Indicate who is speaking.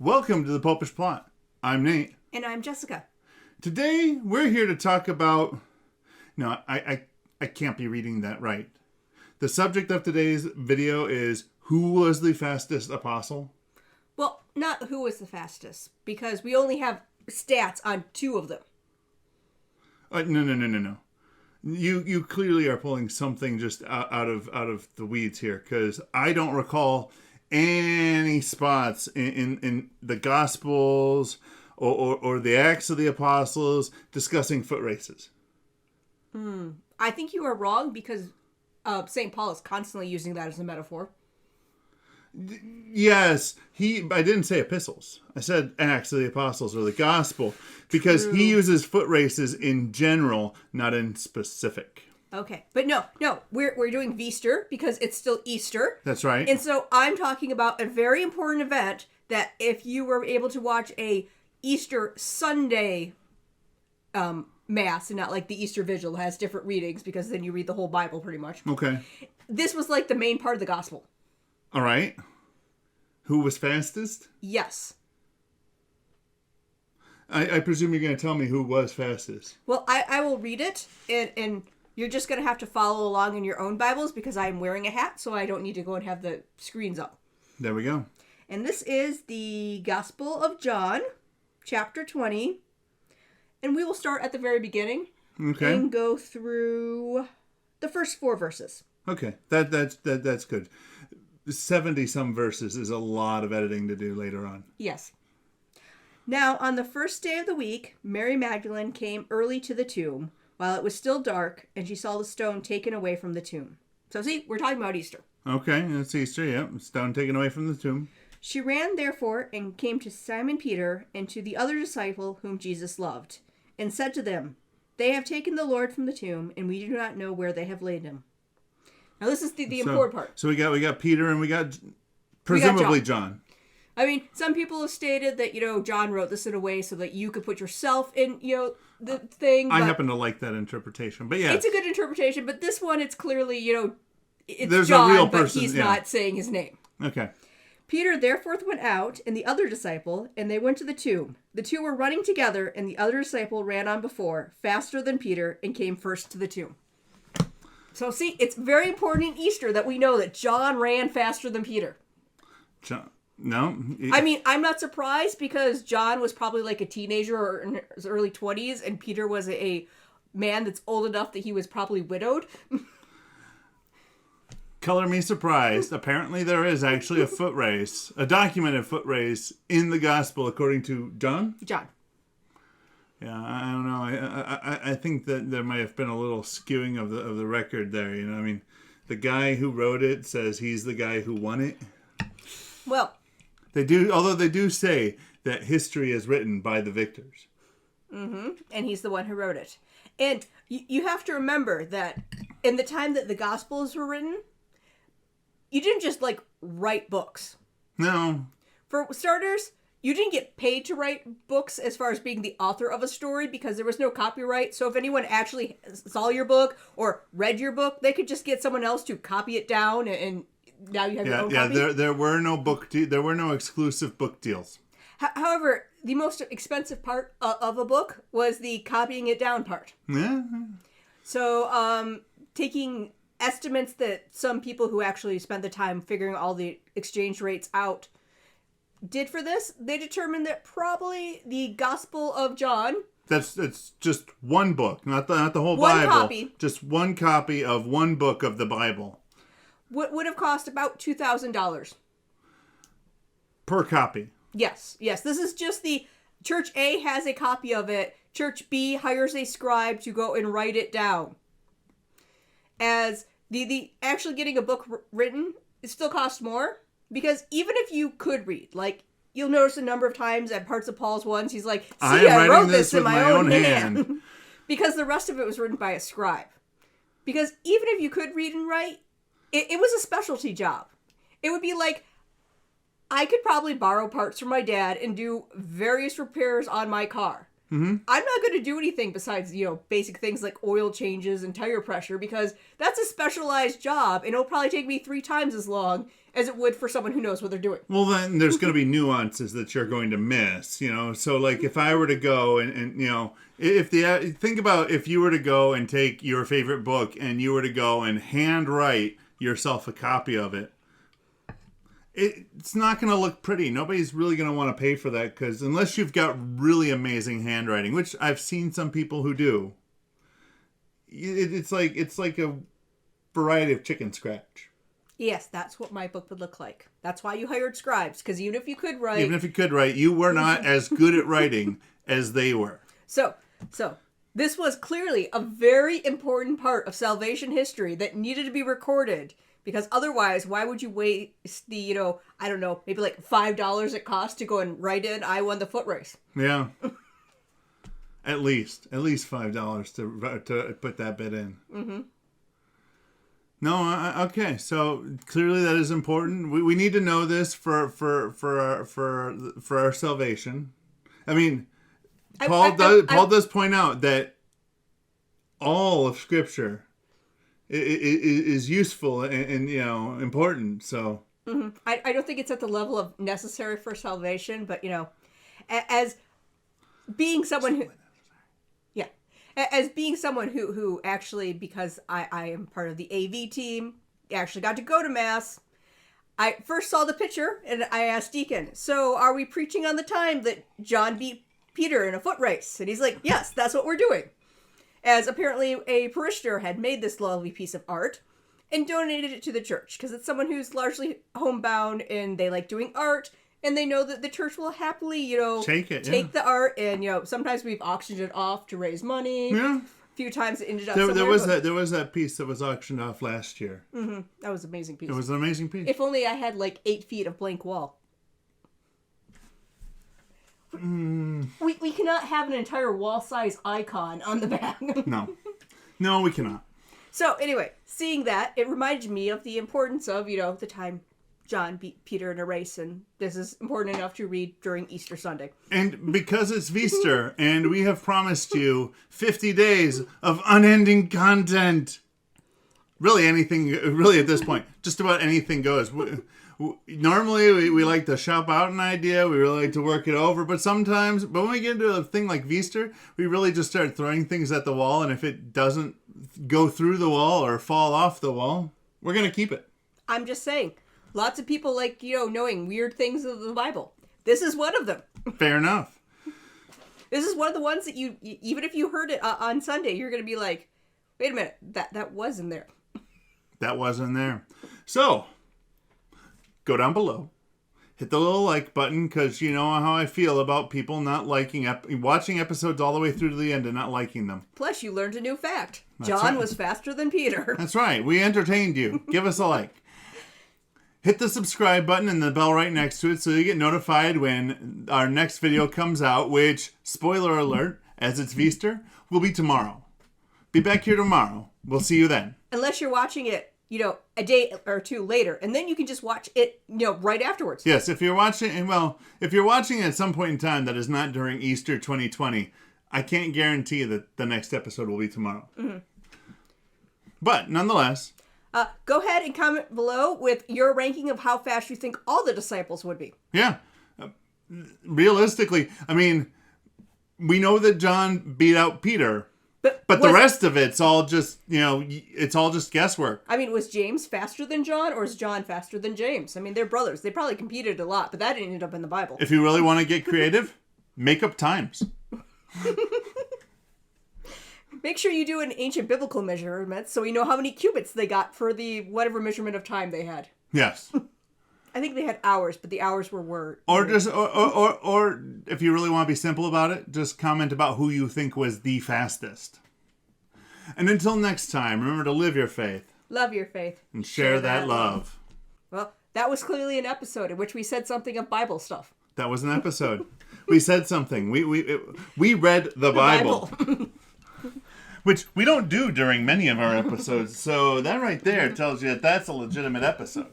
Speaker 1: Welcome to the Popish Plot. I'm Nate.
Speaker 2: And I'm Jessica.
Speaker 1: Today, we're here to talk about... No, I can't be reading that right. The subject of today's video is, who was the fastest apostle?
Speaker 2: Well, not who was the fastest, because we only have stats on 2 of them.
Speaker 1: No. You clearly are pulling something just out of the weeds here, because I don't recall any spots in the Gospels or the Acts of the Apostles discussing foot races.
Speaker 2: I think you are wrong because St. Paul is constantly using that as a metaphor.
Speaker 1: Yes, I didn't say epistles. I said Acts of the Apostles or the Gospel because he uses foot races in general, not in specific.
Speaker 2: Okay, but no, we're doing Easter because it's still Easter.
Speaker 1: That's right.
Speaker 2: And so I'm talking about a very important event that if you were able to watch a Easter Sunday Mass and not like the Easter Vigil has different readings because then you read the whole Bible pretty much.
Speaker 1: Okay.
Speaker 2: This was like the main part of the gospel.
Speaker 1: All right. Who was fastest?
Speaker 2: Yes.
Speaker 1: I presume you're going to tell me who was fastest.
Speaker 2: Well, I will read it and you're just going to have to follow along in your own Bibles because I'm wearing a hat, so I don't need to go and have the screens up.
Speaker 1: There we go.
Speaker 2: And this is the Gospel of John, chapter 20. And we will start at the very beginning.
Speaker 1: Okay.
Speaker 2: And go through the first 4 verses.
Speaker 1: Okay. That's good. 70-some verses is a lot of editing to do later on.
Speaker 2: Yes. Now, on the first day of the week, Mary Magdalene came early to the tomb while it was still dark, and she saw the stone taken away from the tomb. So see, we're talking about Easter.
Speaker 1: Okay, that's Easter, yeah. Stone taken away from the tomb.
Speaker 2: She ran, therefore, and came to Simon Peter and to the other disciple whom Jesus loved, and said to them, "They have taken the Lord from the tomb, and we do not know where they have laid him." Now this is the important part.
Speaker 1: So we got Peter and we got presumably John.
Speaker 2: I mean, some people have stated that, John wrote this in a way so that you could put yourself in, the thing.
Speaker 1: I happen to like that interpretation, but yeah.
Speaker 2: It's a good interpretation, but this one, it's clearly, it's
Speaker 1: There's
Speaker 2: John,
Speaker 1: a real person,
Speaker 2: but he's not saying his name.
Speaker 1: Okay.
Speaker 2: Peter therefore went out, and the other disciple, and they went to the tomb. The 2 were running together, and the other disciple ran on before, faster than Peter, and came first to the tomb. So see, it's very important in Easter that we know that John ran faster than Peter.
Speaker 1: John, no.
Speaker 2: I mean, I'm not surprised because John was probably like a teenager or in his early 20s, and Peter was a man that's old enough that he was probably widowed.
Speaker 1: Color me surprised. Apparently there is actually a foot race, a documented foot race in the gospel according to John?
Speaker 2: John.
Speaker 1: Yeah, I don't know. I think that there might have been a little skewing of the record there. I mean, the guy who wrote it says he's the guy who won it.
Speaker 2: Well,
Speaker 1: although they do say that history is written by the victors.
Speaker 2: Mm-hmm. And he's the one who wrote it. And you have to remember that in the time that the Gospels were written, you didn't just, write books.
Speaker 1: No.
Speaker 2: For starters, you didn't get paid to write books as far as being the author of a story because there was no copyright. So if anyone actually saw your book or read your book, they could just get someone else to copy it down and now you have your own copy.
Speaker 1: Yeah, there were no exclusive book deals.
Speaker 2: However, the most expensive part of a book was the copying it down part.
Speaker 1: Yeah.
Speaker 2: So, taking estimates that some people who actually spent the time figuring all the exchange rates out did for this, they determined that probably the Gospel of John...
Speaker 1: It's just one book, not the whole
Speaker 2: one
Speaker 1: Bible.
Speaker 2: Copy.
Speaker 1: Just one copy of one book of the Bible.
Speaker 2: Would have cost about $2,000.
Speaker 1: Per copy.
Speaker 2: Yes. This is just the... Church A has a copy of it. Church B hires a scribe to go and write it down. As the actually getting a book written, it still costs more. Because even if you could read, you'll notice a number of times at parts of Paul's ones, he's like, see, I wrote this in my own hand. Because the rest of it was written by a scribe. Because even if you could read and write, it was a specialty job. It would be like, I could probably borrow parts from my dad and do various repairs on my car.
Speaker 1: Mm-hmm.
Speaker 2: I'm not going to do anything besides, basic things like oil changes and tire pressure because that's a specialized job and it'll probably take me 3 times as long as it would for someone who knows what they're doing.
Speaker 1: Well, then there's going to be nuances that you're going to miss, So, like, if I were to go and think about if you were to go and take your favorite book and you were to go and handwrite yourself a copy of it, it's not going to look pretty. Nobody's really going to want to pay for that because unless you've got really amazing handwriting, which I've seen some people who do, it's like a variety of chicken scratch.
Speaker 2: Yes, that's what my book would look like. That's why you hired scribes, because even if you could write,
Speaker 1: you were not as good at writing as they were.
Speaker 2: So this was clearly a very important part of salvation history that needed to be recorded. Because otherwise, why would you waste the, I don't know, maybe like $5 it costs to go and write in, I won the foot race.
Speaker 1: Yeah. At least $5 to put that bit in. Mm-hmm. No, okay. So clearly that is important. We need to know this for our salvation. I mean, Paul does point out that all of Scripture is useful and important. So
Speaker 2: I don't think it's at the level of necessary for salvation, but as being someone who, as being someone who actually, because I am part of the AV team, actually got to go to Mass. I first saw the picture and I asked Deacon, so are we preaching on the time that John beat Peter in a foot race? And he's like, yes, that's what we're doing. As apparently a parishioner had made this lovely piece of art and donated it to the church because it's someone who's largely homebound and they like doing art and they know that the church will happily, take the art and, sometimes we've auctioned it off to raise money.
Speaker 1: Yeah.
Speaker 2: A few times it ended up
Speaker 1: there was that piece that was auctioned off last year.
Speaker 2: Mm-hmm. That was an amazing piece.
Speaker 1: It was an amazing piece.
Speaker 2: If only I had like 8 feet of blank wall. We cannot have an entire wall-size icon on the back.
Speaker 1: No, we cannot.
Speaker 2: So anyway, seeing that, it reminded me of the importance of, the time John beat Peter in a race, and this is important enough to read during Easter Sunday.
Speaker 1: And because it's Easter, and we have promised you 50 days of unending content. Really at this point, just about anything goes. Normally, we like to shop out an idea. We really like to work it over. But when we get into a thing like Easter, we really just start throwing things at the wall. And if it doesn't go through the wall or fall off the wall, we're going to keep it.
Speaker 2: I'm just saying. Lots of people like, knowing weird things of the Bible. This is one of them.
Speaker 1: Fair enough.
Speaker 2: This is one of the ones that even if you heard it on Sunday, you're going to be like, wait a minute, that wasn't there.
Speaker 1: That wasn't there. So, go down below, hit the little like button, because you know how I feel about people not watching episodes all the way through to the end and not liking them.
Speaker 2: Plus, you learned a new fact.
Speaker 1: That's
Speaker 2: John
Speaker 1: right.
Speaker 2: was faster than Peter.
Speaker 1: That's right. We entertained you. Give us a like. Hit the subscribe button and the bell right next to it so you get notified when our next video comes out, which, spoiler alert, as it's Easter, will be tomorrow. Be back here tomorrow. We'll see you then.
Speaker 2: Unless you're watching it, a day or two later, and then you can just watch it, right afterwards.
Speaker 1: Yes, if you're watching it at some point in time that is not during Easter 2020, I can't guarantee that the next episode will be tomorrow. Mm-hmm. But nonetheless,
Speaker 2: go ahead and comment below with your ranking of how fast you think all the disciples would be.
Speaker 1: Yeah. Realistically, I mean, we know that John beat out Peter. But the rest of it's all just, it's all just guesswork.
Speaker 2: I mean, was James faster than John, or is John faster than James? I mean, they're brothers. They probably competed a lot, but that didn't end up in the Bible.
Speaker 1: If you really want to get creative, make up times.
Speaker 2: Make sure you do an ancient biblical measurement so we know how many cubits they got for the whatever measurement of time they had.
Speaker 1: Yes.
Speaker 2: I think they had hours, but the hours were words.
Speaker 1: Or just, or if you really want to be simple about it, just comment about who you think was the fastest. And until next time, remember to live your faith.
Speaker 2: Love your faith.
Speaker 1: And share that love.
Speaker 2: Well, that was clearly an episode in which we said something of Bible stuff.
Speaker 1: That was an episode. We said something. We read the Bible. Which we don't do during many of our episodes. So that right there tells you that that's a legitimate episode.